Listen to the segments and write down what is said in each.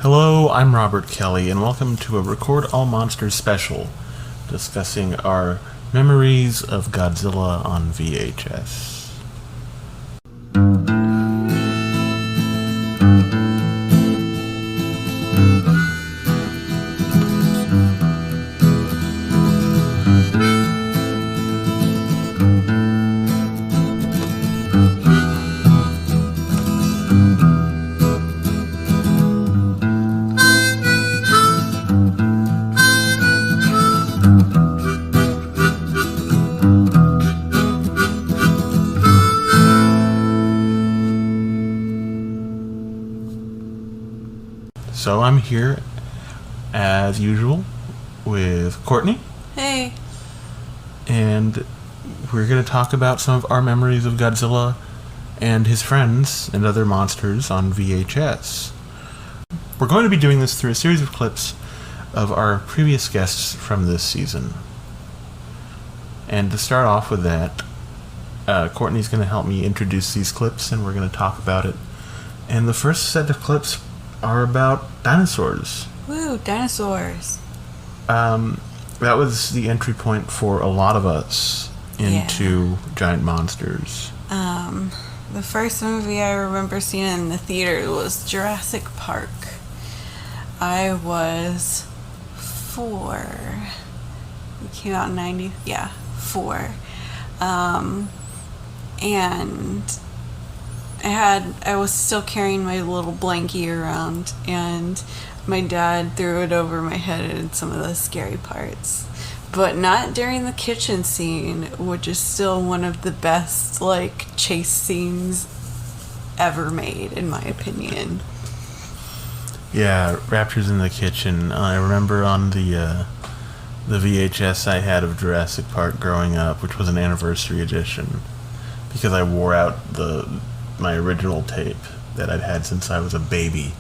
Hello, I'm Robert Kelly, and welcome to a Record All Monsters special discussing our memories of Godzilla on VHS. So I'm here, as usual, with Courtney. Hey. And we're going to talk about some of our memories of Godzilla and his friends and other monsters on VHS. We're going to be doing this through a series of clips of our previous guests from this season. And to start off with that, Courtney's going to help me introduce these clips, and we're going to talk about it. And the first set of clips are about dinosaurs. Woo, dinosaurs. That was the entry point for a lot of us into giant monsters. The first movie I remember seeing in the theater was Jurassic Park. I was 4. It came out in 4. And I was still carrying my little blankie around, and my dad threw it over my head in some of the scary parts. But not during the kitchen scene, which is still one of the best, chase scenes ever made, in my opinion. Yeah, Raptors in the Kitchen. I remember on the VHS I had of Jurassic Park growing up, which was an anniversary edition, because I wore out my original tape that I'd had since I was a baby.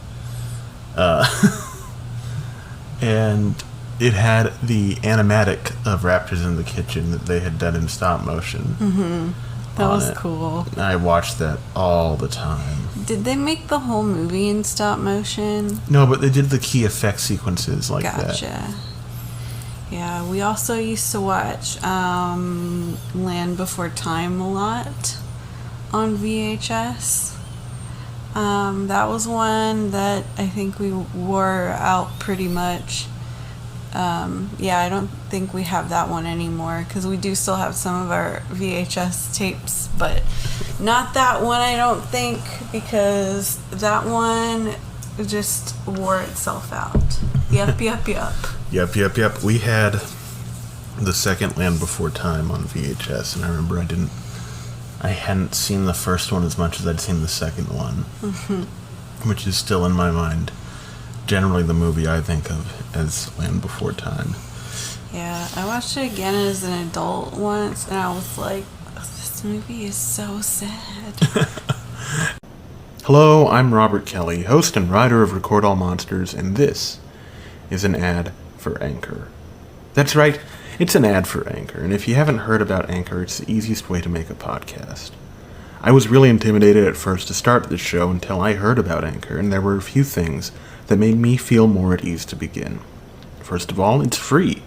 And it had the animatic of Raptors in the Kitchen that they had done in stop motion. Mm-hmm. That was cool. I watched that all the time. Did they make the whole movie in stop motion? No, but they did the key effect sequences like that. Gotcha. Yeah, we also used to watch Land Before Time a lot on VHS. That was one that I think we wore out pretty much. I don't think we have that one anymore, because we do still have some of our VHS tapes, but not that one, I don't think, because that one just wore itself out. Yep. Yep. We had the second Land Before Time on VHS, and I remember I hadn't seen the first one as much as I'd seen the second one, which is still in my mind generally the movie I think of as Land Before Time. Yeah, I watched it again as an adult once, and I was like, this movie is so sad. Hello, I'm Robert Kelly, host and writer of Record All Monsters, and this is an ad for Anchor. That's right, it's an ad for Anchor, and if you haven't heard about Anchor, it's the easiest way to make a podcast. I was really intimidated at first to start this show until I heard about Anchor, and there were a few things that made me feel more at ease to begin. First of all, it's free.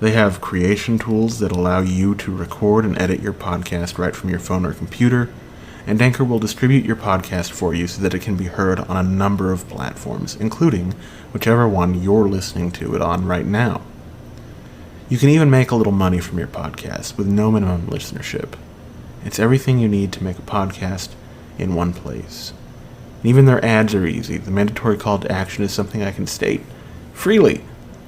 They have creation tools that allow you to record and edit your podcast right from your phone or computer, and Anchor will distribute your podcast for you so that it can be heard on a number of platforms, including whichever one you're listening to it on right now. You can even make a little money from your podcast with no minimum listenership. It's everything you need to make a podcast in one place. And even their ads are easy. The mandatory call to action is something I can state freely.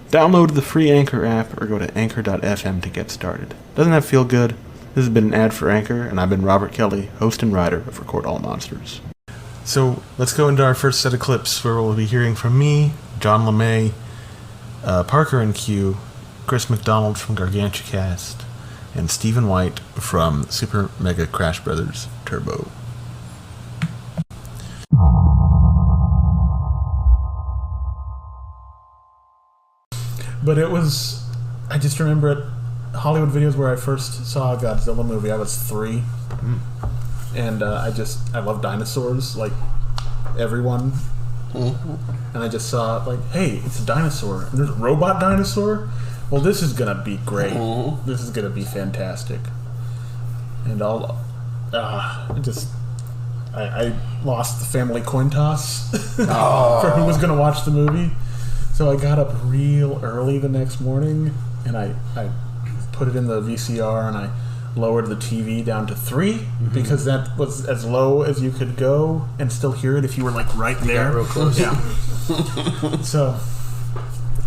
Download the free Anchor app or go to anchor.fm to get started. Doesn't that feel good? This has been an ad for Anchor, and I've been Robert Kelly, host and writer of Record All Monsters. So let's go into our first set of clips where we'll be hearing from me, John LeMay, Parker and Q, Chris McDonald from GargantuaCast, and Stephen White from Super Mega Crash Brothers Turbo. But I just remember at Hollywood Videos where I first saw a Godzilla movie. I was 3. And I love dinosaurs, like everyone And I just saw, like, hey, it's a dinosaur. And there's a robot dinosaur? Well, this is going to be great. This is going to be fantastic. And I lost the family coin toss for who was going to watch the movie. So I got up real early the next morning, and I put it in the VCR, and I lowered the TV down to 3 because that was as low as you could go and still hear it if you were like right there. Real close. Yeah. So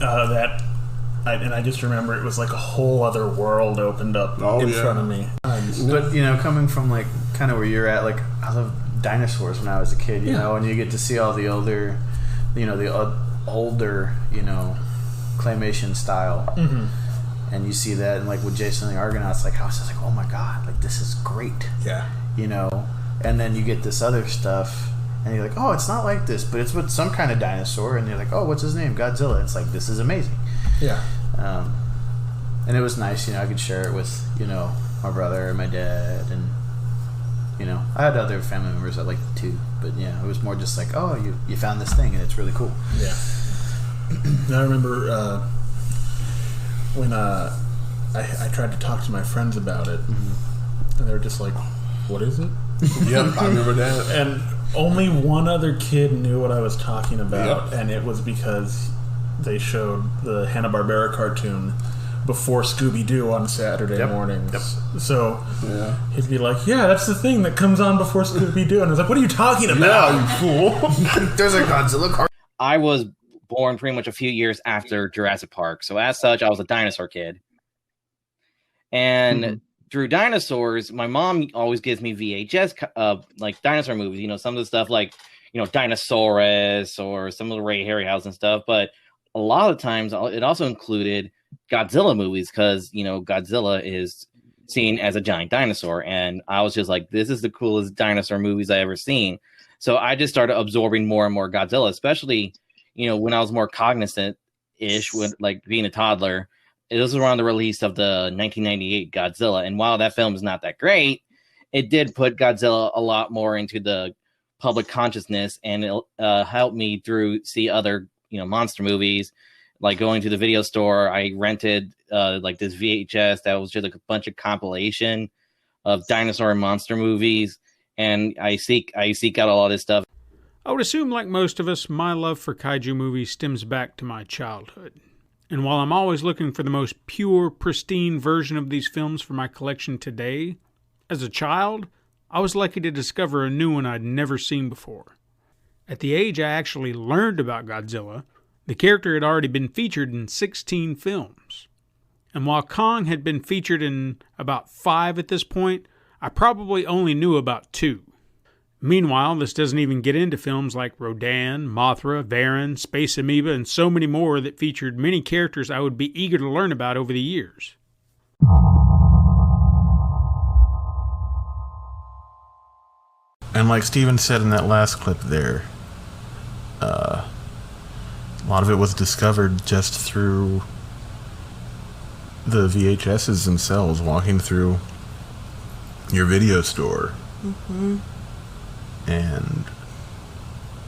I just remember it was like a whole other world opened up in front of me. But coming from like kind of where you're at, like I loved dinosaurs when I was a kid, you know, and you get to see all the older, older, claymation style. And you see that, and like with Jason and the Argonauts, like I was just like, oh my god, like this is great. Yeah. And then you get this other stuff, and you're like, oh, it's not like this, but it's with some kind of dinosaur, and you're like, oh, what's his name? Godzilla. It's like, this is amazing. Yeah. And it was nice, I could share it with, my brother and my dad, and I had other family members that liked it too, but yeah, it was more just like, oh, you found this thing, and it's really cool. Yeah. I remember when I tried to talk to my friends about it, and they were just like, what is it? Yep, I remember that. And only one other kid knew what I was talking about, and it was because they showed the Hanna-Barbera cartoon before Scooby-Doo on Saturday mornings. Yep. So he'd be like, yeah, that's the thing that comes on before Scooby-Doo. And I was like, what are you talking about, you fool? There's a Godzilla cartoon. I was born pretty much a few years after Jurassic Park. So as such, I was a dinosaur kid. And through dinosaurs, my mom always gives me VHS, like dinosaur movies, some of the stuff like, Dinosaurus or some of the Ray Harryhausen and stuff. But a lot of times it also included Godzilla movies because, Godzilla is seen as a giant dinosaur. And I was just like, this is the coolest dinosaur movies I ever seen. So I just started absorbing more and more Godzilla, especially, when I was more cognizant-ish with like being a toddler. It was around the release of the 1998 Godzilla. And while that film is not that great, it did put Godzilla a lot more into the public consciousness, and it helped me see other, monster movies. Like going to the video store, I rented like this VHS that was just like a bunch of compilation of dinosaur and monster movies, and I seek out all this stuff. I would assume, like most of us, my love for kaiju movies stems back to my childhood. And while I'm always looking for the most pure, pristine version of these films for my collection today, as a child, I was lucky to discover a new one I'd never seen before. At the age I actually learned about Godzilla, the character had already been featured in 16 films. And while Kong had been featured in about 5 at this point, I probably only knew about 2. Meanwhile, this doesn't even get into films like Rodan, Mothra, Varan, Space Amoeba, and so many more that featured many characters I would be eager to learn about over the years. And like Steven said in that last clip there, a lot of it was discovered just through the VHSs themselves, walking through your video store and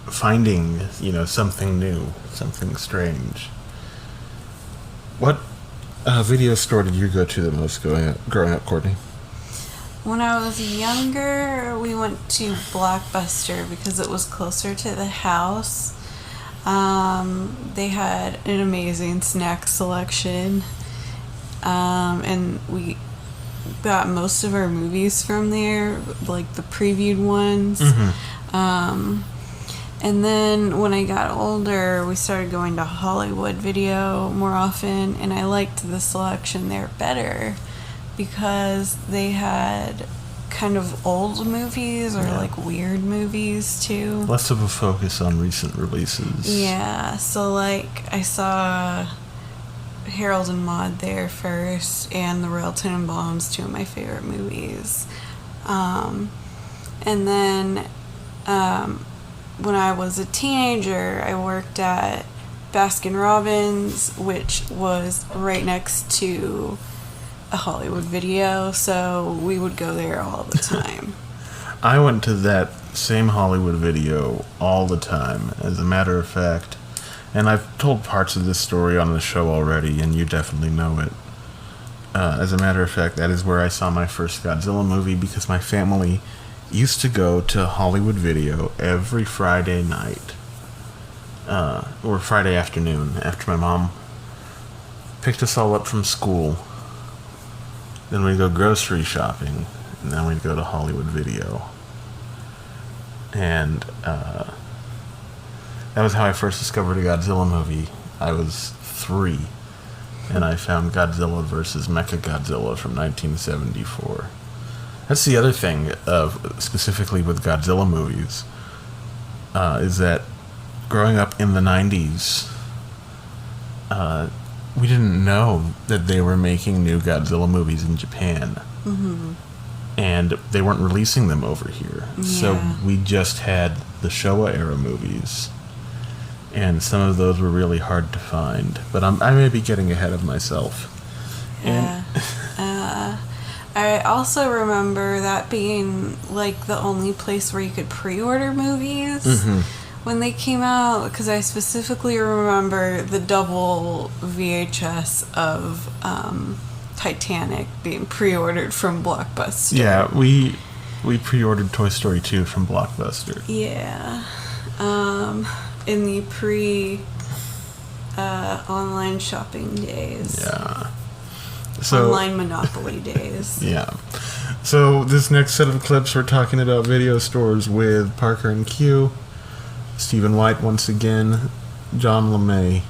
finding, something new, something strange. What video store did you go to the most growing up, Courtney? When I was younger, we went to Blockbuster because it was closer to the house. They had an amazing snack selection, and we got most of our movies from there, like the previewed ones. And then when I got older, we started going to Hollywood Video more often, and I liked the selection there better because they had kind of old movies or like weird movies too. Less of a focus on recent releases. Yeah, so like I saw Harold and Maude there first, and The Royal Tenenbaums, 2 of my favorite movies. And then when I was a teenager, I worked at Baskin Robbins, which was right next to a Hollywood Video, so we would go there all the time. I went to that same Hollywood Video all the time, as a matter of fact. And I've told parts of this story on the show already, and you definitely know it. As a matter of fact, that is where I saw my first Godzilla movie, because my family used to go to Hollywood Video every Friday night. Or Friday afternoon, after my mom picked us all up from school. Then we'd go grocery shopping, and then we'd go to Hollywood Video. And that was how I first discovered a Godzilla movie. I was 3, and I found Godzilla vs. Mechagodzilla from 1974. That's the other thing, specifically with Godzilla movies, is that growing up in the 90s, we didn't know that they were making new Godzilla movies in Japan. Mm-hmm. And they weren't releasing them over here. Yeah. So we just had the Showa era movies. And some of those were really hard to find. But I may be getting ahead of myself. Yeah. I also remember that being like the only place where you could pre-order movies. Mm-hmm. When they came out, because I specifically remember the double VHS of Titanic being pre-ordered from Blockbuster. Yeah, we pre-ordered Toy Story 2 from Blockbuster. Yeah. In the online shopping days. Yeah. So, online Monopoly days. Yeah. So this next set of clips, we're talking about video stores with Parker and Q. Stephen White once again, John LeMay.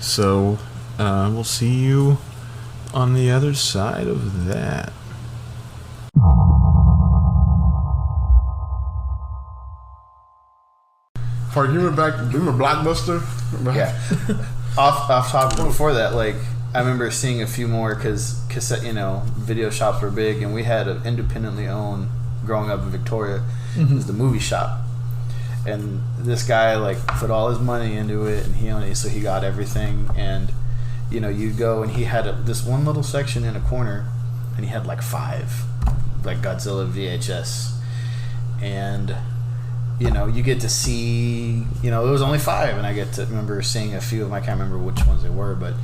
So, we'll see you on the other side of that. Park, you remember Blockbuster? Yeah. off topic before that, like, I remember seeing a few more because cassette, video shops were big, and we had an independently owned, growing up in Victoria, it was the movie shop. And this guy like put all his money into it, and he owned it, so he got everything. And you'd go, and he had this one little section in a corner, and he had like 5 like Godzilla VHS, and you get to see, there was only 5, and I get to remember seeing a few of them. I can't remember which ones they were, but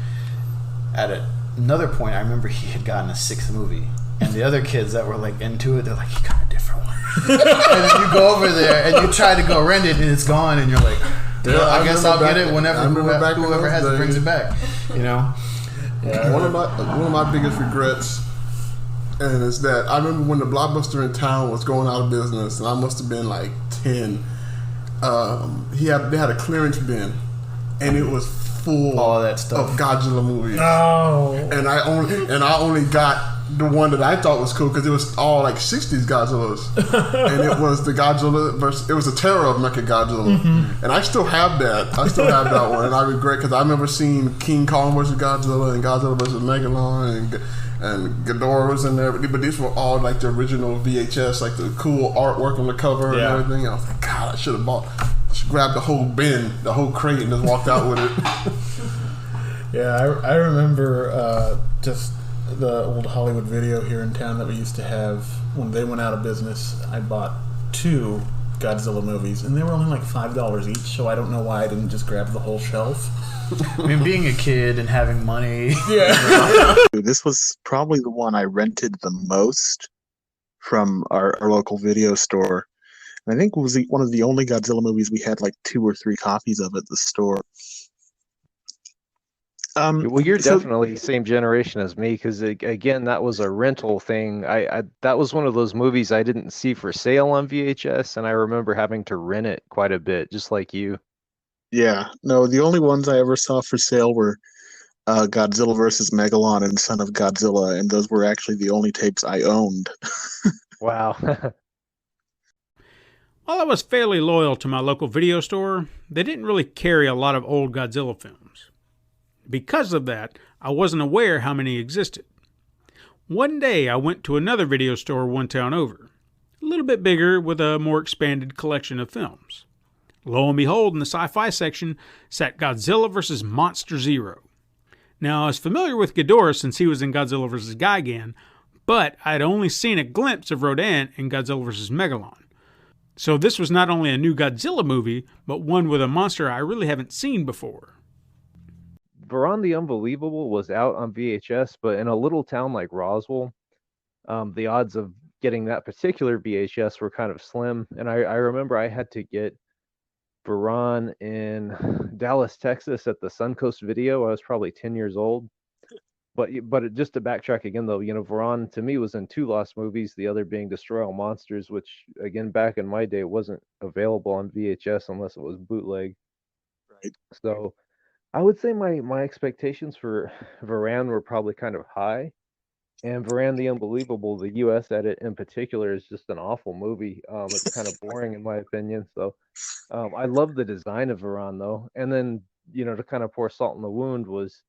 at another point, I remember he had gotten a 6th movie, and the other kids that were like into it, they're like, "You got a different one." And then you go over there and you try to go rent it, and it's gone, and you're like, well, I guess I'll get it whenever whoever has it brings it back. Yeah. One of my biggest regrets, and it's that I remember when the Blockbuster in town was going out of business, and I must have been like 10. They had a clearance bin, and it was full all of that stuff of Godzilla movies. Oh. And I only got the one that I thought was cool because it was all like 60s Godzillas. And it was the Godzilla versus, it was the Terror of Mechagodzilla. Mm-hmm. And I still have that. One. And I regret, because I remember seeing King Kong versus Godzilla and Godzilla versus Megalon and Ghidorah was in there. But these were all like the original VHS, like the cool artwork on the cover and everything. And I was like, God, I should have grabbed the whole bin, the whole crate, and just walked out with it. Yeah, I remember just the old Hollywood Video here in town that we used to have. When they went out of business, I bought 2 Godzilla movies, and they were only like $5 each, so I don't know why I didn't just grab the whole shelf. I mean, being a kid and having money. Yeah. This was probably the one I rented the most from our local video store. And I think it was one of the only Godzilla movies we had like 2 or 3 copies of at the store. Well, you're definitely same generation as me, because again, that was a rental thing. I that was one of those movies I didn't see for sale on VHS, and I remember having to rent it quite a bit, just like you. Yeah, no, the only ones I ever saw for sale were Godzilla vs. Megalon and Son of Godzilla, and those were actually the only tapes I owned. Wow. While I was fairly loyal to my local video store, they didn't really carry a lot of old Godzilla films. Because of that, I wasn't aware how many existed. One day I went to another video store one town over, a little bit bigger with a more expanded collection of films. Lo and behold, in the sci-fi section sat Godzilla vs. Monster Zero. Now, I was familiar with Ghidorah since he was in Godzilla vs. Gigan, but I'd only seen a glimpse of Rodan in Godzilla vs. Megalon. So this was not only a new Godzilla movie, but one with a monster I really haven't seen before. Varan the Unbelievable was out on VHS, but in a little town like Roswell, the odds of getting that particular VHS were kind of slim. And I remember I had to get Varan in Dallas, Texas at the Suncoast Video. I was probably 10 years old. But just to backtrack again, though, Varan to me was in two Lost movies, the other being Destroy All Monsters, which, again, back in my day wasn't available on VHS unless it was bootleg. Right. So I would say my expectations for Varan were probably kind of high. And Varan the Unbelievable, the US edit in particular, is just an awful movie. It's kind of boring in my opinion. So I love the design of Varan, though. And then, to kind of pour salt in the wound was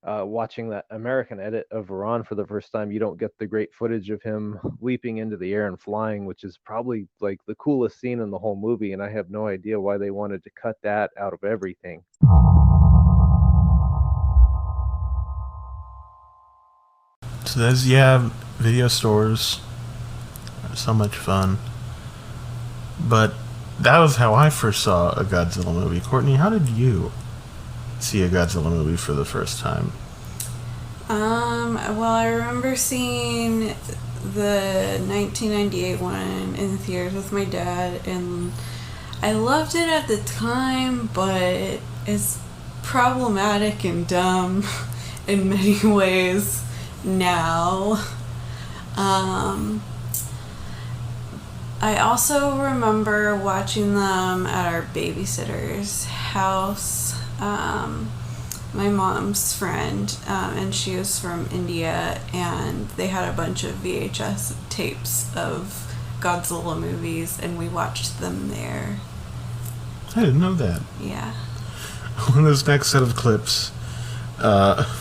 watching that American edit of Varan for the first time. You don't get the great footage of him leaping into the air and flying, which is probably like the coolest scene in the whole movie. And I have no idea why they wanted to cut that out of everything. So there's, video stores are so much fun. But that was how I first saw a Godzilla movie. Courtney, how did you see a Godzilla movie for the first time? Well, I remember seeing the 1998 one in the theaters with my dad, and I loved it at the time, but it's problematic and dumb in many ways now. I also remember watching them at our babysitter's house. My mom's friend, and she was from India, and they had a bunch of VHS tapes of Godzilla movies, and we watched them there. I didn't know that. Yeah. On this next set of clips,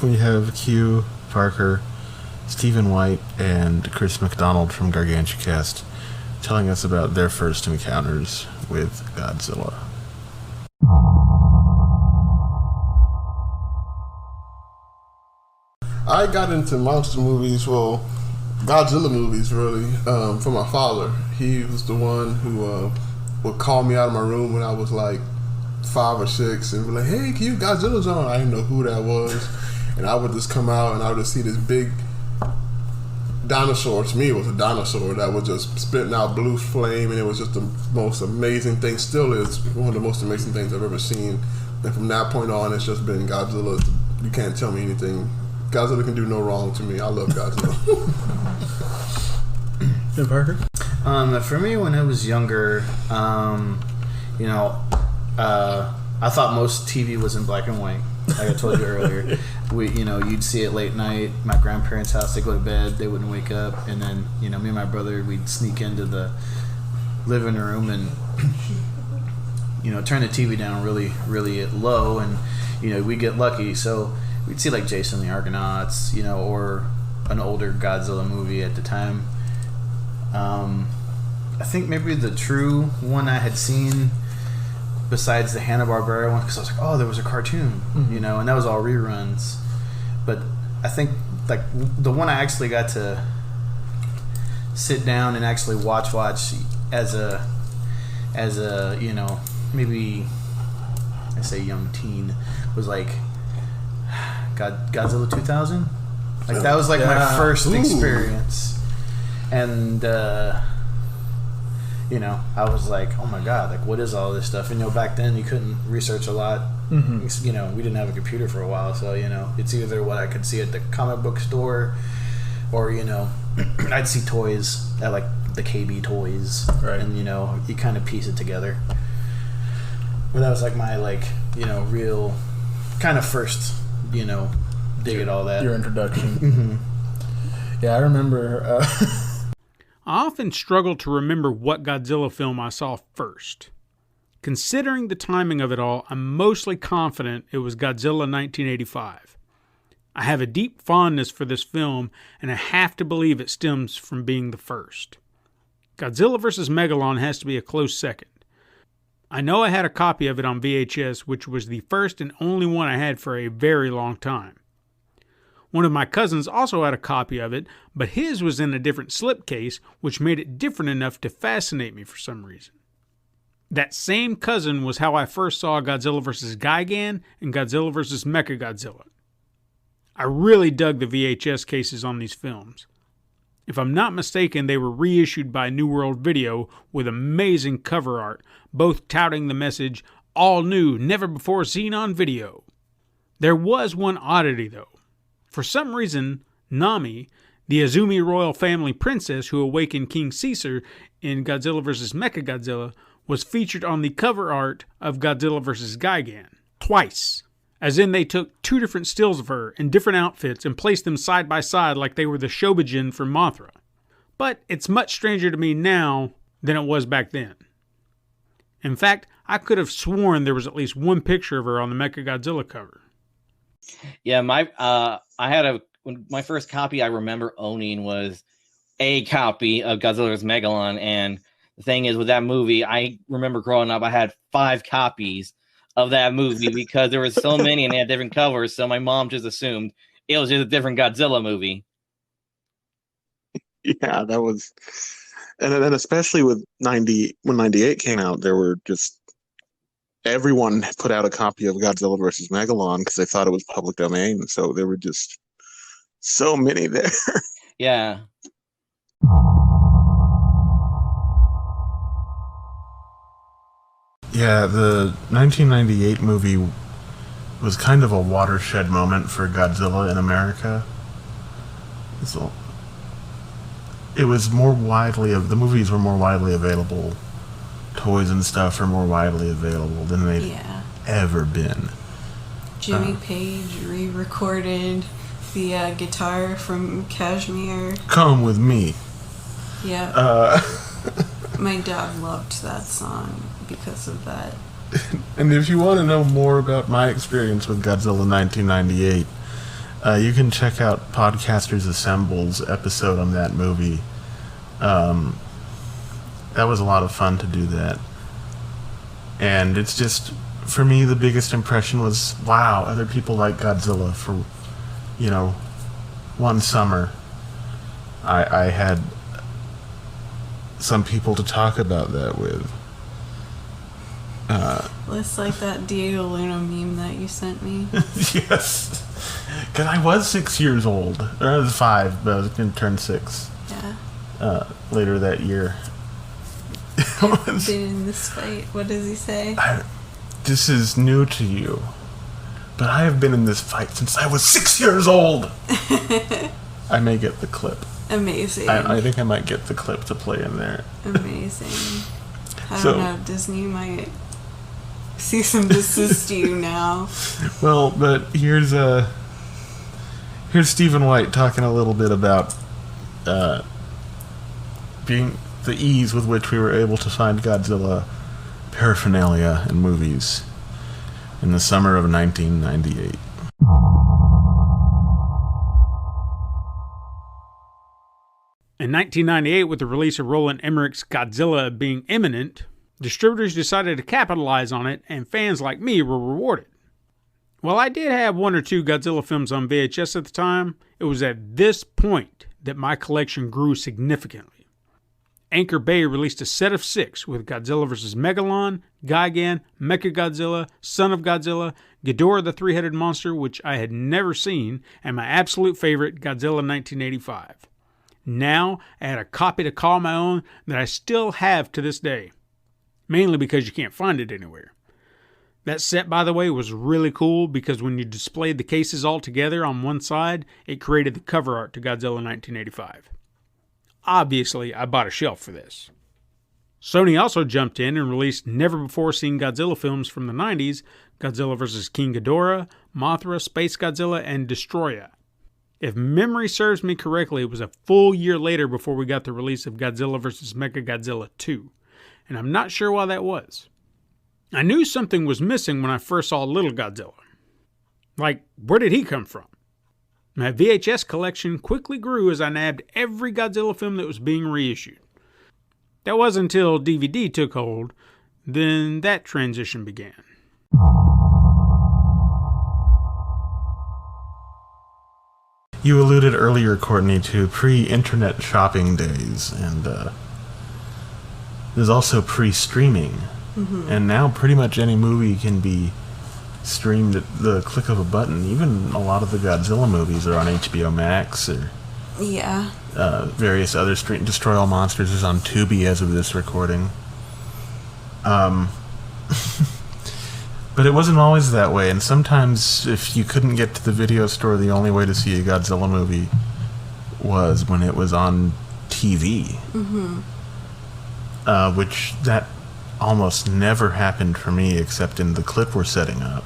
we have Q, Parker, Stephen White, and Chris McDonald from Gargantucast telling us about their first encounters with Godzilla. I got into monster movies, well, Godzilla movies really, from my father. He was the one who would call me out of my room when I was like 5 or 6 and be like, "Hey, Q, Godzilla's on." I didn't know who that was. And I would just come out and I would just see this big dinosaur. To me, it was a dinosaur that was just spitting out blue flame, and it was just the most amazing thing. Still is one of the most amazing things I've ever seen. And from that point on, it's just been Godzilla. You can't tell me anything. Godzilla can do no wrong to me. I love Godzilla. Yeah, Parker? For me, when I was younger, I thought most TV was in black and white. Like I told you earlier, you'd see it late night. My grandparents' house, they go to bed, they wouldn't wake up, and then me and my brother, we'd sneak into the living room and turn the TV down really, really low, and we'd get lucky. So we'd see like Jason and the Argonauts, or an older Godzilla movie at the time. I think maybe the true one I had seen, besides the Hanna-Barbera one, because I was like, oh, there was a cartoon, and that was all reruns. But I think like the one I actually got to sit down and actually watch as a maybe I say young teen was like Godzilla 2000. Like that was like my first experience, and I was like, oh my god, like what is all this stuff? And back then you couldn't research a lot. We didn't have a computer for a while, so it's either what I could see at the comic book store, or I'd see toys at like the KB Toys, right? And you kind of piece it together. But that was like my real kind of first dig at all that. Your introduction. Yeah, I remember. I often struggle to remember what Godzilla film I saw first. Considering the timing of it all, I'm mostly confident it was Godzilla 1985. I have a deep fondness for this film, and I have to believe it stems from being the first. Godzilla vs. Megalon has to be a close second. I know I had a copy of it on VHS, which was the first and only one I had for a very long time. One of my cousins also had a copy of it, but his was in a different slipcase, which made it different enough to fascinate me for some reason. That same cousin was how I first saw Godzilla vs. Gigan and Godzilla vs. Mechagodzilla. I really dug the VHS cases on these films. If I'm not mistaken, they were reissued by New World Video with amazing cover art, both touting the message, all new, never before seen on video. There was one oddity though. For some reason, Nami, the Azumi royal family princess who awakened King Caesar in Godzilla vs. Mechagodzilla, was featured on the cover art of Godzilla vs. Gigan twice. As in they took two different stills of her in different outfits and placed them side by side like they were the Shobijin from Mothra. But it's much stranger to me now than it was back then. In fact, I could have sworn there was at least one picture of her on the Mechagodzilla cover. Yeah, my first copy I remember owning was a copy of Godzilla's Megalon, and the thing is with that movie, I remember growing up, I had 5 copies of that movie because there were so many and they had different covers, so my mom just assumed it was just a different Godzilla movie. Yeah, that was, and then especially with when 98 came out, there were just everyone put out a copy of Godzilla vs. Megalon because they thought it was public domain. So there were just so many there. Yeah. Yeah, the 1998 movie was kind of a watershed moment for Godzilla in America. So it was more widely, the movies were more widely available. Toys and stuff are more widely available than they've ever been. Jimmy Page re-recorded the guitar from Kashmir. Come with me. Yeah. My dad loved that song because of that. And if you want to know more about my experience with Godzilla 1998, you can check out Podcasters Assemble's episode on that movie. That was a lot of fun to do that. And it's just, for me, the biggest impression was, wow, other people like Godzilla for, one summer. I had some people to talk about that with. It's like that Diego Luna meme that you sent me. Yes. Because I was 6 years old. Or I was 5, but I was going to turn 6. Yeah. Later that year. I've been in this fight. What does he say? This is new to you, but I have been in this fight since I was 6 years old. I may get the clip. Amazing. I think I might get the clip to play in there. Amazing. I don't know. Disney might cease and desist you now. Well, but here's Stephen White talking a little bit about being the ease with which we were able to find Godzilla paraphernalia in movies in the summer of 1998. In 1998, with the release of Roland Emmerich's Godzilla being imminent, distributors decided to capitalize on it, and fans like me were rewarded. While I did have 1 or 2 Godzilla films on VHS at the time, it was at this point that my collection grew significantly. Anchor Bay released a set of 6 with Godzilla vs. Megalon, Gigan, Mechagodzilla, Son of Godzilla, Ghidorah the Three-Headed Monster, which I had never seen, and my absolute favorite, Godzilla 1985. Now, I had a copy to call my own that I still have to this day, mainly because you can't find it anywhere. That set, by the way, was really cool because when you displayed the cases all together on one side, it created the cover art to Godzilla 1985. Obviously, I bought a shelf for this. Sony also jumped in and released never-before-seen Godzilla films from the 90s, Godzilla vs. King Ghidorah, Mothra, Space Godzilla, and Destroya. If memory serves me correctly, it was a full year later before we got the release of Godzilla vs. Mechagodzilla 2, and I'm not sure why that was. I knew something was missing when I first saw Little Godzilla. Like, where did he come from? My VHS collection quickly grew as I nabbed every Godzilla film that was being reissued. That wasn't until DVD took hold, then that transition began. You alluded earlier, Courtney, to pre-internet shopping days, and there's also pre-streaming. And now pretty much any movie can be streamed at the click of a button. Even a lot of the Godzilla movies are on HBO Max or various other Destroy All Monsters is on Tubi as of this recording. But it wasn't always that way, and sometimes if you couldn't get to the video store, the only way to see a Godzilla movie was when it was on TV. Which that almost never happened for me except in the clip we're setting up.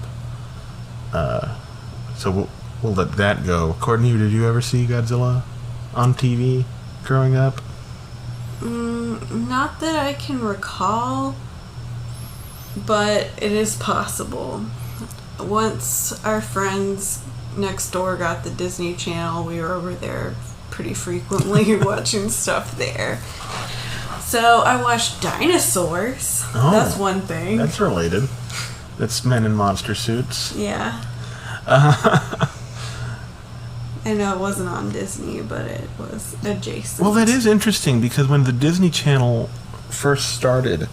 So we'll let that go. Courtney, did you ever see Godzilla on TV growing up? Not that I can recall, but it is possible. Once our friends next door got the Disney Channel, we were over there pretty frequently watching stuff there. So I watched dinosaurs. Oh, that's one thing. That's related. That's men in monster suits. Yeah. I know it wasn't on Disney, but it was adjacent. Well, that is interesting because when the Disney Channel first started,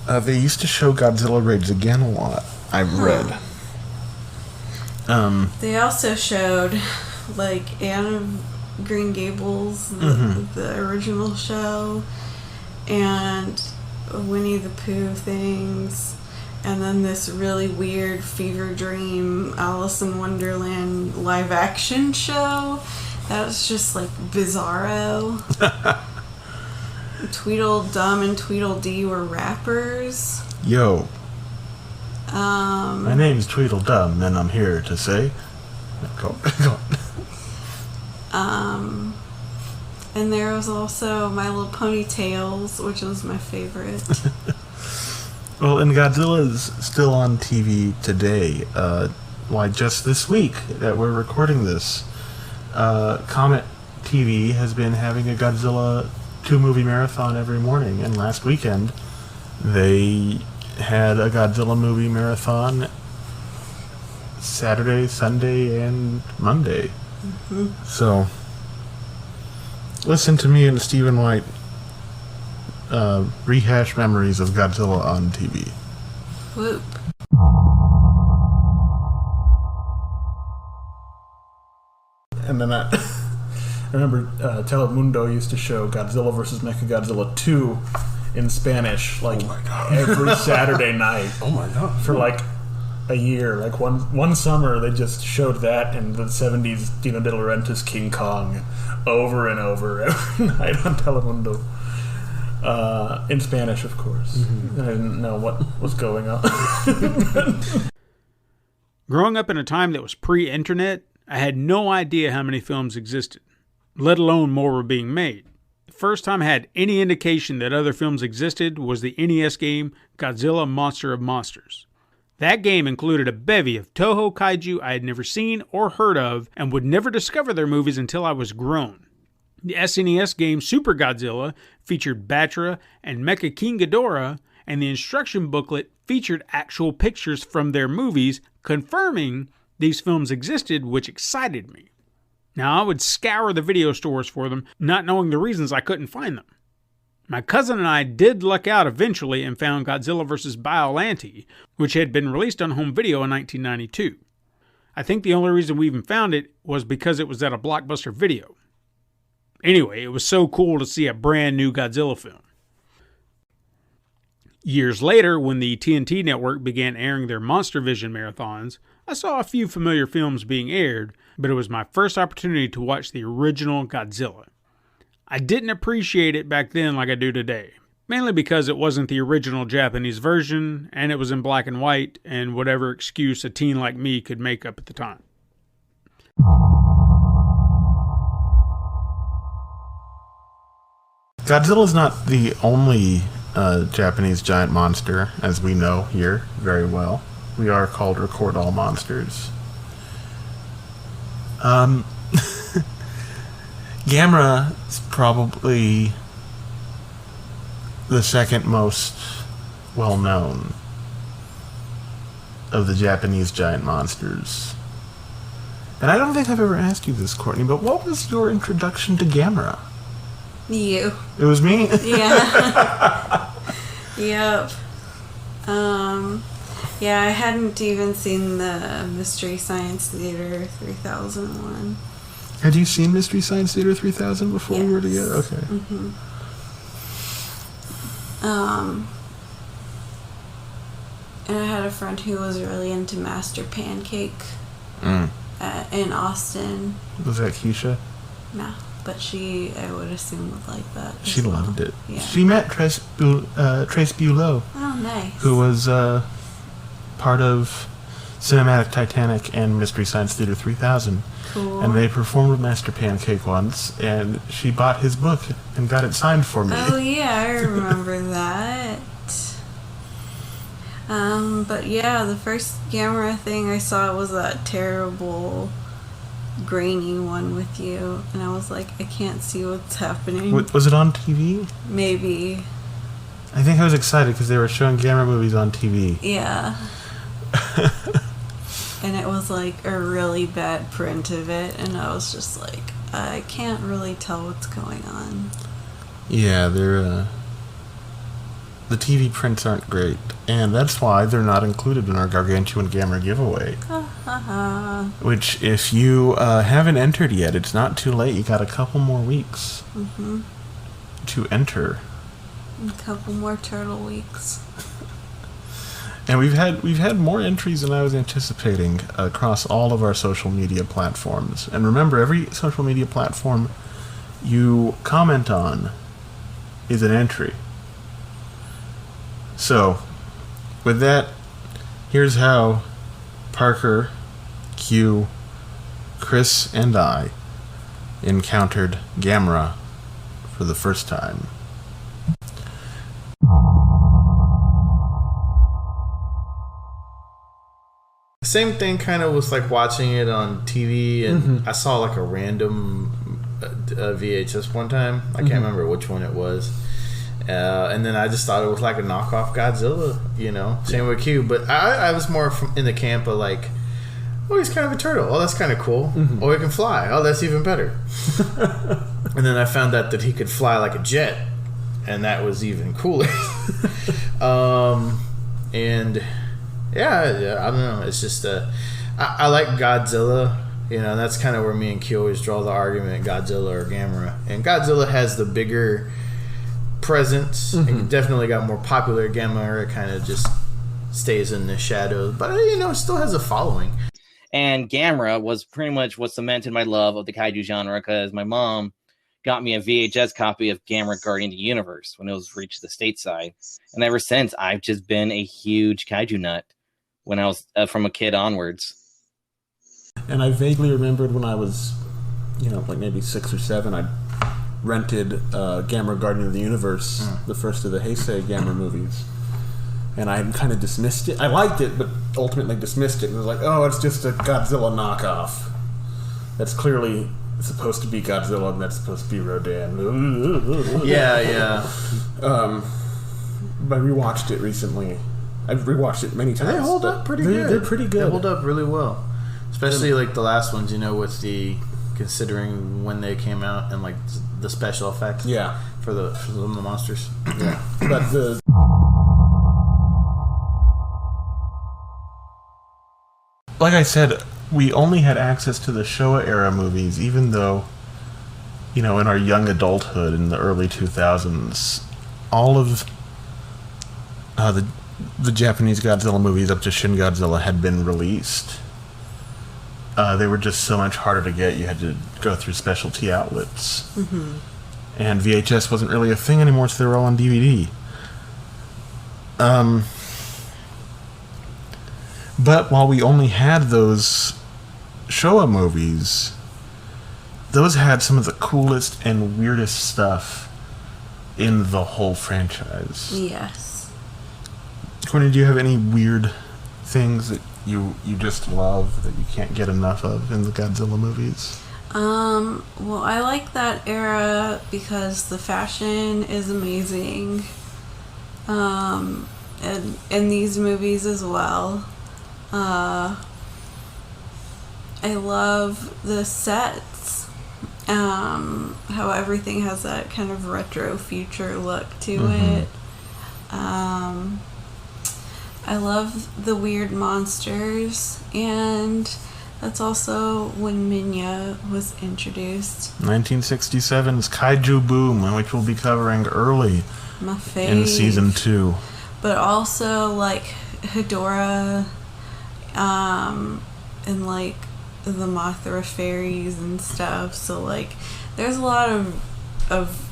they used to show Godzilla Raids Again a lot, I've read. They also showed, like, Anne of Green Gables, the original show, and Winnie the Pooh things, and then this really weird Fever Dream Alice in Wonderland live action show that was just like bizarro. Tweedledum and Tweedledee were rappers. Yo. My name's Tweedledum, and I'm here to say... Go on. And there was also My Little Pony Tales, which was my favorite. Well, and Godzilla's still on TV today. Why, just this week that we're recording this, Comet TV has been having a Godzilla 2-movie marathon every morning, and last weekend they had a Godzilla movie marathon Saturday, Sunday, and Monday. So, listen to me and Stephen White rehash memories of Godzilla on TV. Whoop. And then I remember Telemundo used to show Godzilla vs. Mechagodzilla 2 in Spanish, like every Saturday night. Oh my god! For like a year, like one summer, they just showed that and the '70s Dino De Laurentiis King Kong over and over every night on Telemundo, in Spanish, of course. I didn't know what was going on. Growing up in a time that was pre-internet, I had no idea how many films existed, let alone more were being made. The first time I had any indication that other films existed was the NES game Godzilla Monster of Monsters. That game included a bevy of Toho kaiju I had never seen or heard of and would never discover their movies until I was grown. The SNES game Super Godzilla featured Batra and Mecha King Ghidorah, and the instruction booklet featured actual pictures from their movies confirming these films existed, which excited me. Now, I would scour the video stores for them, not knowing the reasons I couldn't find them. My cousin and I did luck out eventually and found Godzilla vs. Biollante, which had been released on home video in 1992. I think the only reason we even found it was because it was at a Blockbuster Video. Anyway, it was so cool to see a brand new Godzilla film. Years later, when the TNT network began airing their Monster Vision marathons, I saw a few familiar films being aired, but it was my first opportunity to watch the original Godzilla. I didn't appreciate it back then like I do today, mainly because it wasn't the original Japanese version, and it was in black and white, and whatever excuse a teen like me could make up at the time. Godzilla's not the only Japanese giant monster, as we know here very well. We are called Record All Monsters. Gamera is probably the second most well-known of the Japanese giant monsters. And I don't think I've ever asked you this, Courtney, but what was your introduction to Gamera? You. It was me? Yeah. Yep. Yeah, I hadn't even seen the Mystery Science Theater 3001. Had you seen Mystery Science Theater 3000 before we were together? Okay. Mm-hmm. And I had a friend who was really into Master Pancake in Austin. Was that Keisha? No, but I would assume, would like that. She loved it. Yeah. She met Trace Bulow. Oh, nice. Who was part of Cinematic Titanic and Mystery Science Theater 3000. Cool. And they performed with Master Pancake once, and she bought his book and got it signed for me. Oh, yeah, I remember that. But yeah, the first Gamera thing I saw was that terrible grainy one with you, and I was like, I can't see what's happening. Was it on TV? Maybe. I think I was excited because they were showing Gamera movies on TV. Yeah. And it was like a really bad print of it, and I was just like, I can't really tell what's going on. Yeah, they're the TV prints aren't great, and that's why they're not included in our Gargantuan Gamera giveaway. Which, if you haven't entered yet, it's not too late. You got a couple more weeks to enter. A couple more turtle weeks. And we've had more entries than I was anticipating across all of our social media platforms. And remember, every social media platform you comment on is an entry. So, with that, here's how Parker, Q, Chris, and I encountered Gamera for the first time. Same thing kind of was like watching it on TV, and I saw like a random VHS one time. I can't remember which one it was. And then I just thought it was like a knockoff Godzilla, you know. Same with Q, but I was more in the camp of like, oh, he's kind of a turtle. Oh, that's kind of cool. Oh, he can fly. Oh, that's even better. And then I found out that he could fly like a jet, and that was even cooler. And yeah, I don't know. It's just I like Godzilla. You know, that's kind of where me and Q always draw the argument: Godzilla or Gamera. And Godzilla has the bigger presence, and definitely got more popular. Gamera kind of just stays in the shadows, but you know, it still has a following. And Gamera was pretty much what cemented my love of the kaiju genre, because my mom got me a VHS copy of Gamera Guardian of the Universe when it was reached the stateside. And ever since, I've just been a huge kaiju nut when I was from a kid onwards. And I vaguely remembered when I was, you know, like maybe 6 or 7, I rented Gamera Guardian of the Universe, the first of the Heisei Gamera movies. And I kind of dismissed it. I liked it, but ultimately dismissed it. It was like, oh, it's just a Godzilla knockoff. That's clearly supposed to be Godzilla, and that's supposed to be Rodan. Yeah. But I rewatched it recently. I've rewatched it many times. They hold up pretty good. They're pretty good. They hold up really well. Especially like the last ones, you know, with the considering when they came out and like the special effects. Yeah. For the monsters. Yeah. But like I said, we only had access to the Showa era movies, even though, you know, in our young adulthood in the early 2000s, all of the Japanese Godzilla movies up to Shin Godzilla had been released. They were just so much harder to get. You had to go through specialty outlets. And VHS wasn't really a thing anymore, so they were all on DVD. But while we only had those Showa movies, those had some of the coolest and weirdest stuff in the whole franchise. Yes. Courtney, do you have any weird things that you just love that you can't get enough of in the Godzilla movies? Well, I like that era because the fashion is amazing. And in these movies as well. I love the sets. How everything has that kind of retro future look to it. I love the weird monsters, and that's also when Minya was introduced. 1967's Kaiju Boom, which we'll be covering early My fave. in season 2. But also like Hedorah, and like the Mothra fairies and stuff. So like there's a lot of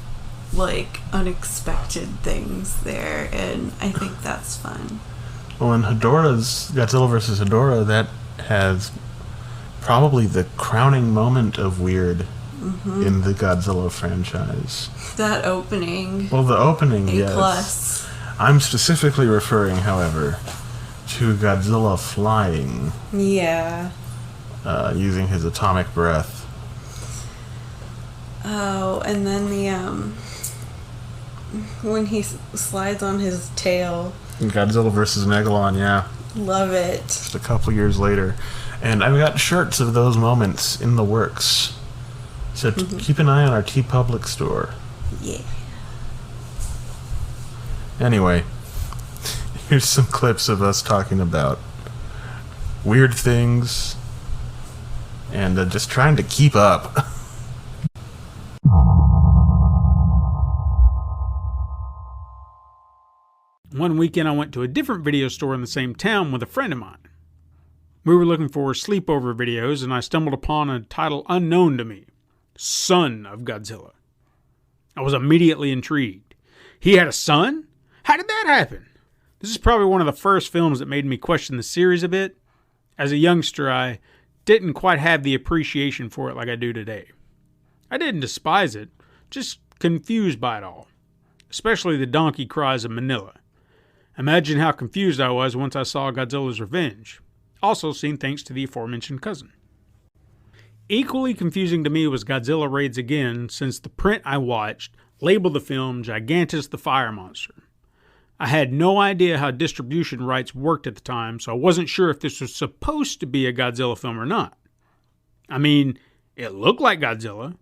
like unexpected things there, and I think that's fun. Well, in Hedorah's Godzilla vs. Hedorah, that has probably the crowning moment of weird in the Godzilla franchise. That opening. Well, the opening, yes. A+. I'm specifically referring, however, to Godzilla flying. Yeah. Using his atomic breath. Oh, and then the when he slides on his tail. Godzilla vs. Megalon, yeah. Love it. Just a couple years later. And I've got shirts of those moments in the works. So keep an eye on our TeePublic store. Yeah. Anyway, here's some clips of us talking about weird things and just trying to keep up. One weekend I went to a different video store in the same town with a friend of mine. We were looking for sleepover videos, and I stumbled upon a title unknown to me, Son of Godzilla. I was immediately intrigued. He had a son? How did that happen? This is probably one of the first films that made me question the series a bit. As a youngster, I didn't quite have the appreciation for it like I do today. I didn't despise it, just confused by it all, especially the donkey cries of Manila. Imagine how confused I was once I saw Godzilla's Revenge, also seen thanks to the aforementioned cousin. Equally confusing to me was Godzilla Raids Again, since the print I watched labeled the film Gigantus the Fire Monster. I had no idea how distribution rights worked at the time, so I wasn't sure if this was supposed to be a Godzilla film or not. I mean, it looked like Godzilla,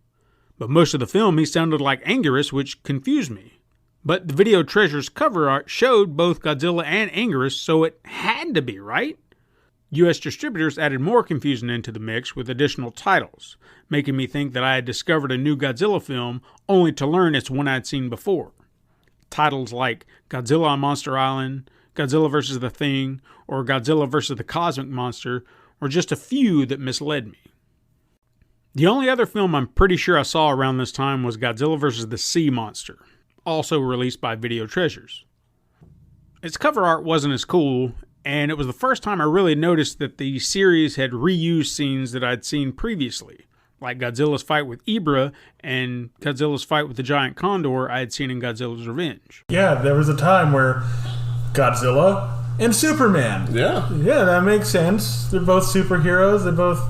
but most of the film he sounded like Anguirus, which confused me. But the Video Treasures cover art showed both Godzilla and Anguirus, so it had to be, right? U.S. distributors added more confusion into the mix with additional titles, making me think that I had discovered a new Godzilla film only to learn it's one I'd seen before. Titles like Godzilla on Monster Island, Godzilla vs. the Thing, or Godzilla vs. the Cosmic Monster were just a few that misled me. The only other film I'm pretty sure I saw around this time was Godzilla vs. the Sea Monster, also released by Video Treasures. Its cover art wasn't as cool, and it was the first time I really noticed that the series had reused scenes that I'd seen previously, like Godzilla's fight with Ibra and Godzilla's fight with the giant condor I had seen in Godzilla's Revenge. Yeah, there was a time where Godzilla and Superman. Yeah. Yeah, that makes sense. They're both superheroes. They both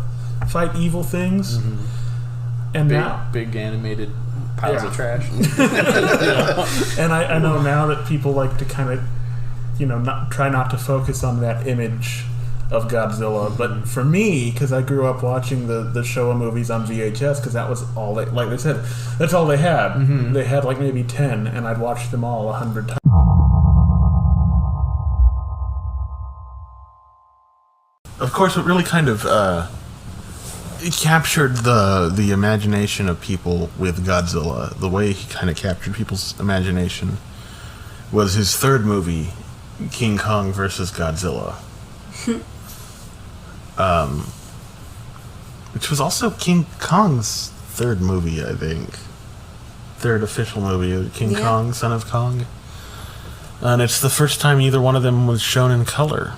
fight evil things. And now... Big animated piles of trash. And I know now that people like to kind of, try not to focus on that image of Godzilla. But for me, because I grew up watching the Showa movies on VHS, because that was all they, like they said, that's all they had. They had like maybe 10, and I'd watched them all 100 times. Of course, it really kind of it captured the imagination of people with Godzilla. The way he kind of captured people's imagination was his third movie, King Kong vs. Godzilla. Which was also King Kong's third movie, I think. Third official movie, King Kong, Son of Kong. And it's the first time either one of them was shown in color.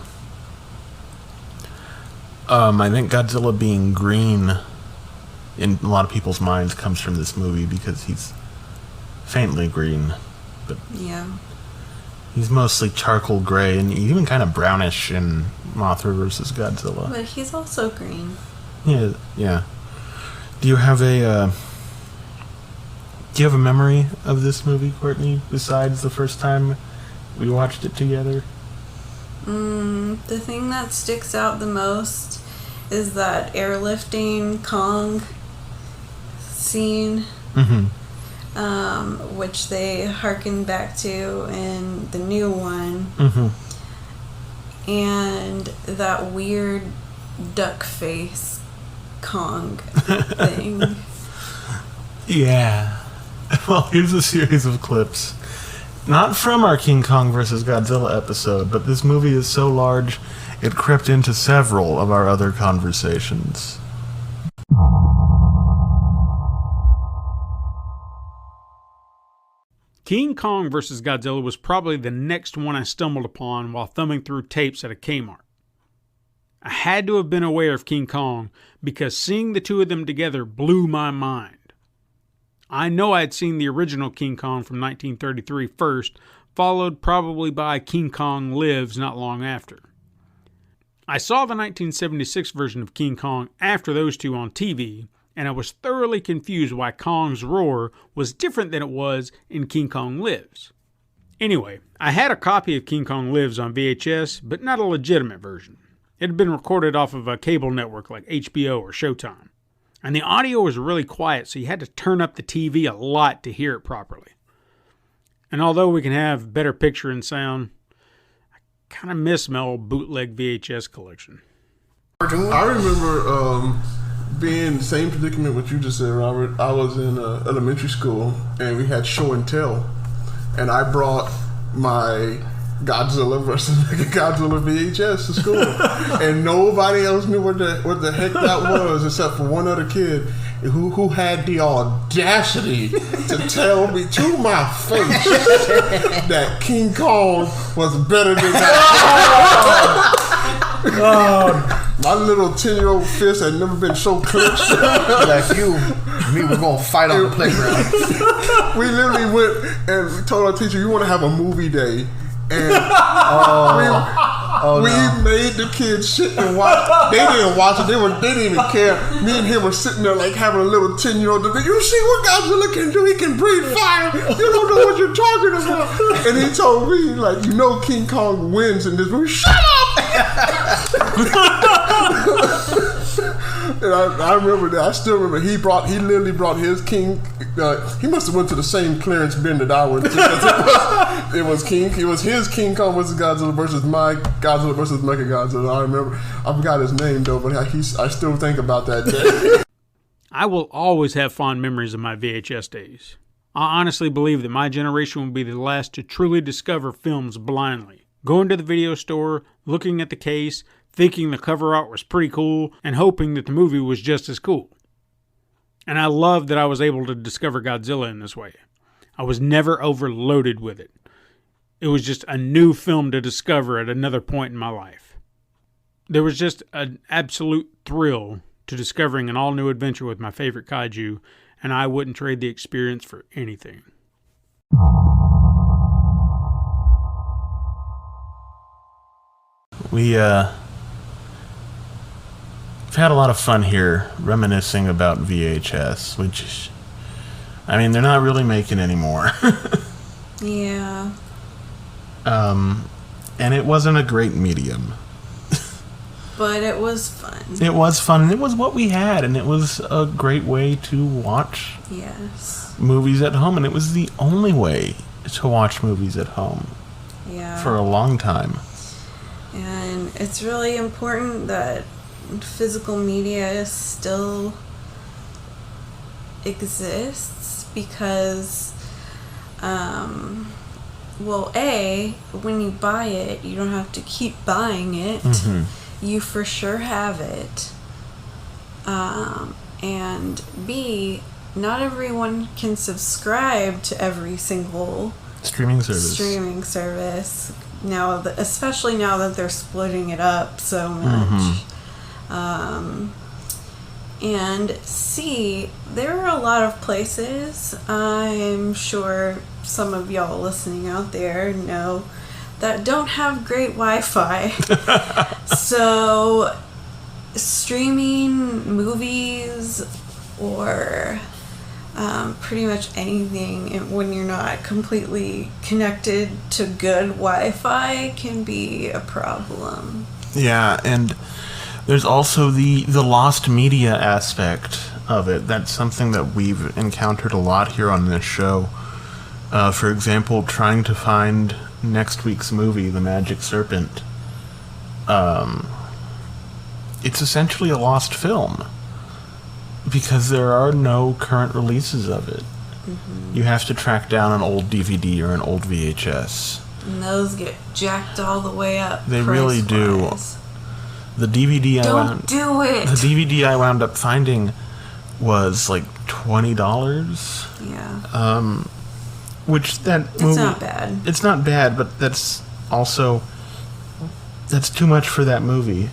I think Godzilla being green in a lot of people's minds comes from this movie because he's faintly green. But he's mostly charcoal gray and even kind of brownish in Mothra vs. Godzilla. But he's also green. Yeah. Do you have a memory of this movie, Courtney, besides the first time we watched it together? The thing that sticks out the most is that airlifting Kong scene, which they harken back to in the new one, and that weird duck face Kong thing. Yeah. Well, here's a series of clips. Not from our King Kong vs. Godzilla episode, but this movie is so large, it crept into several of our other conversations. King Kong vs. Godzilla was probably the next one I stumbled upon while thumbing through tapes at a Kmart. I had to have been aware of King Kong because seeing the two of them together blew my mind. I know I had seen the original King Kong from 1933 first, followed probably by King Kong Lives not long after. I saw the 1976 version of King Kong after those two on TV, and I was thoroughly confused why Kong's roar was different than it was in King Kong Lives. Anyway, I had a copy of King Kong Lives on VHS, but not a legitimate version. It had been recorded off of a cable network like HBO or Showtime. And the audio was really quiet, so you had to turn up the TV a lot to hear it properly. And although we can have better picture and sound, I kind of miss my old bootleg VHS collection. I remember being in the same predicament what you just said, Robert. I was in elementary school, and we had show and tell. And I brought my Godzilla vs. Godzilla VHS to school, and nobody else knew what the heck that was except for one other kid who had the audacity to tell me to my face that King Kong was better than that. My little 10-year-old fist had never been so clenched. Like you, me, we're gonna fight on the playground. We literally went and we told our teacher, "You want to have a movie day?" And we made the kids sit and watch. They didn't watch it. They didn't even care. Me and him were sitting there like having a little 10-year-old debate. You see what Godzilla can do? He can breathe fire. You don't know what you're talking about. And he told me, like, you know, King Kong wins in this movie. Shut up! And I remember that. I still remember he literally brought his King. He must have went to the same clearance bin that I went to. It was his King Kong vs. Godzilla versus my Godzilla versus Mechagodzilla. I remember. I forgot his name though, but I still think about that day. I will always have fond memories of my VHS days. I honestly believe that my generation will be the last to truly discover films blindly. Going to the video store, looking at the case, thinking the cover art was pretty cool, and hoping that the movie was just as cool. And I love that I was able to discover Godzilla in this way. I was never overloaded with it. It was just a new film to discover at another point in my life. There was just an absolute thrill to discovering an all-new adventure with my favorite kaiju, and I wouldn't trade the experience for anything. We've had a lot of fun here reminiscing about VHS, which, I mean, they're not really making anymore. Yeah. And it wasn't a great medium. But it was fun. It was fun, and it was what we had, and it was a great way to watch movies at home, and it was the only way to watch movies at home for a long time. And it's really important that physical media still exists because, when you buy it, you don't have to keep buying it. Mm-hmm. You for sure have it. And B, not everyone can subscribe to every single streaming service. Now, especially now that they're splitting it up so much. Mm-hmm. And C, there are a lot of places, I'm sure some of y'all listening out there know, that don't have great Wi-Fi. So streaming movies or pretty much anything when you're not completely connected to good Wi-Fi can be a problem. Yeah, and There's also the lost media aspect of it. That's something that we've encountered a lot here on this show. For example, trying to find next week's movie, The Magic Serpent. It's essentially a lost film because there are no current releases of it. Mm-hmm. You have to track down an old DVD or an old VHS. And those get jacked all the way up. They really do. The DVD The DVD I wound up finding was like $20. Yeah. Which it's not bad. It's not bad, but that's too much for that movie.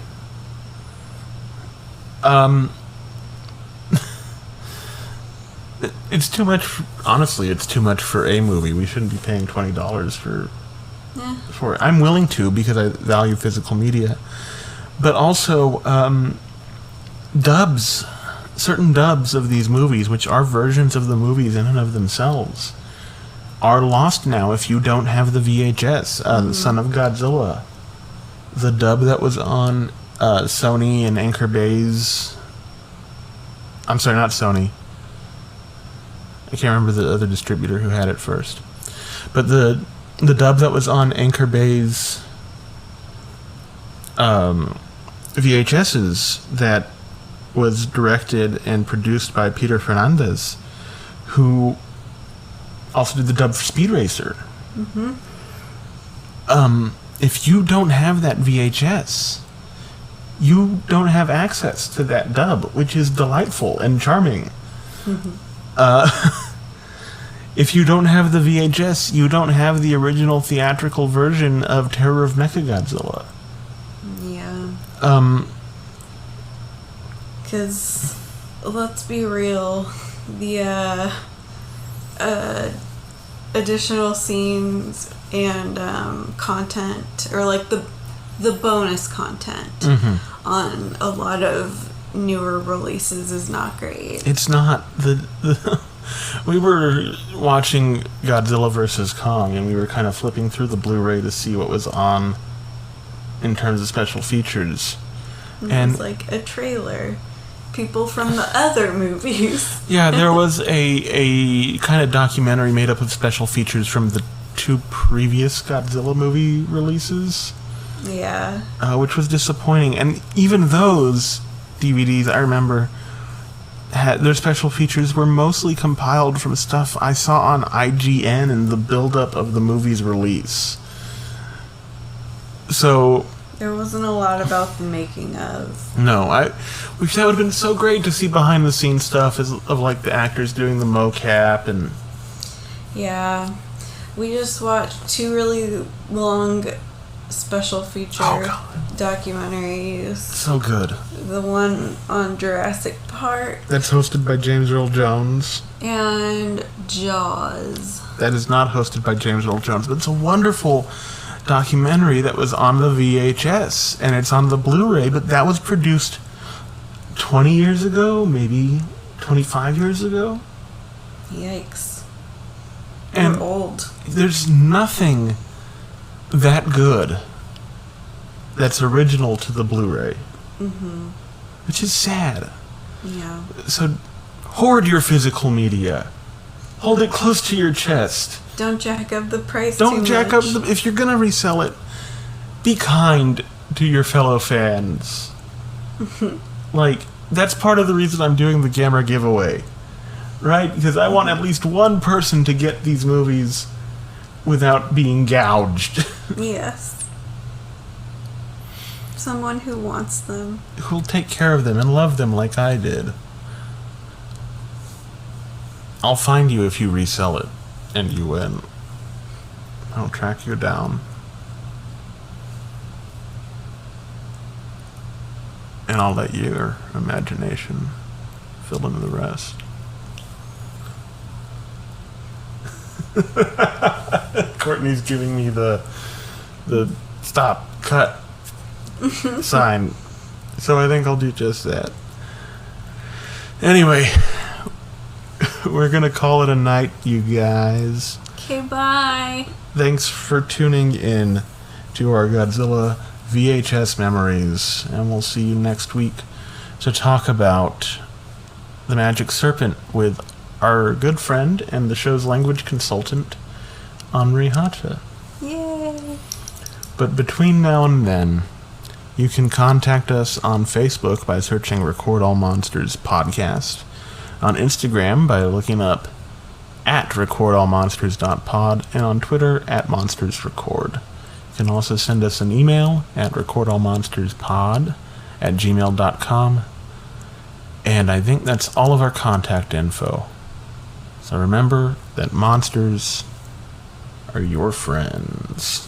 It's too much. Honestly, it's too much for a movie. We shouldn't be paying $20 for it. I'm willing to because I value physical media, but also dubs. Certain dubs of these movies, which are versions of the movies in and of themselves, are lost now if you don't have the VHS. The Son of Godzilla, the dub that was on Sony and Anchor Bay's. I'm sorry, not Sony. I can't remember the other distributor who had it first. But the dub that was on Anchor Bay's VHSs that was directed and produced by Peter Fernandez, who also did the dub for Speed Racer. Mm-hmm. If you don't have that VHS, you don't have access to that dub, which is delightful and charming. Mm-hmm. If you don't have the VHS, you don't have the original theatrical version of Terror of Mechagodzilla. Yeah. Because, let's be real, the additional scenes and content, or like the bonus content on a lot of newer releases is not great. It's not. We were watching Godzilla vs. Kong, and we were kind of flipping through the Blu-ray to see what was on in terms of special features. And it was like a trailer. People from the other movies. Yeah, there was a kind of documentary made up of special features from the 2 previous Godzilla movie releases. Yeah. Which was disappointing. And even those DVDs, I remember, their special features were mostly compiled from stuff I saw on IGN in the build-up of the movie's release. So there wasn't a lot about the making of. No, which that would have been so great to see behind the scenes stuff of like the actors doing the mocap and. Yeah, we just watched 2 really long special feature documentaries. So good. The one on Jurassic Park. That's hosted by James Earl Jones. And Jaws. That is not hosted by James Earl Jones, but it's a wonderful documentary that was on the VHS, and it's on the Blu-ray, but that was produced 20 years ago, maybe 25 years ago. Yikes. And we're old. There's nothing that good that's original to the Blu-ray. Mm-hmm. Which is sad. Yeah. So, hoard your physical media. Hold it close to your chest. Don't jack up the price Don't jack up if you're gonna resell it, be kind to your fellow fans. Like, that's part of the reason I'm doing the Gamma giveaway. Right? Because I want at least one person to get these movies without being gouged. Yes. Someone who wants them. Who'll take care of them and love them like I did. I'll find you if you resell it. And you win. I'll track you down. And I'll let your imagination fill in the rest. Courtney's giving me the stop, cut sign. So I think I'll do just that. Anyway, we're gonna call it a night, you guys. Okay, bye. Thanks for tuning in to our Godzilla VHS memories, and we'll see you next week to talk about The Magic Serpent with our good friend and the show's language consultant, Henri Hatta. Yay! But between now and then, you can contact us on Facebook by searching Record All Monsters Podcast, on Instagram by looking up at recordallmonsters.pod, and on Twitter at monstersrecord. You can also send us an email at recordallmonsterspod@gmail.com. And I think that's all of our contact info. So remember that monsters are your friends.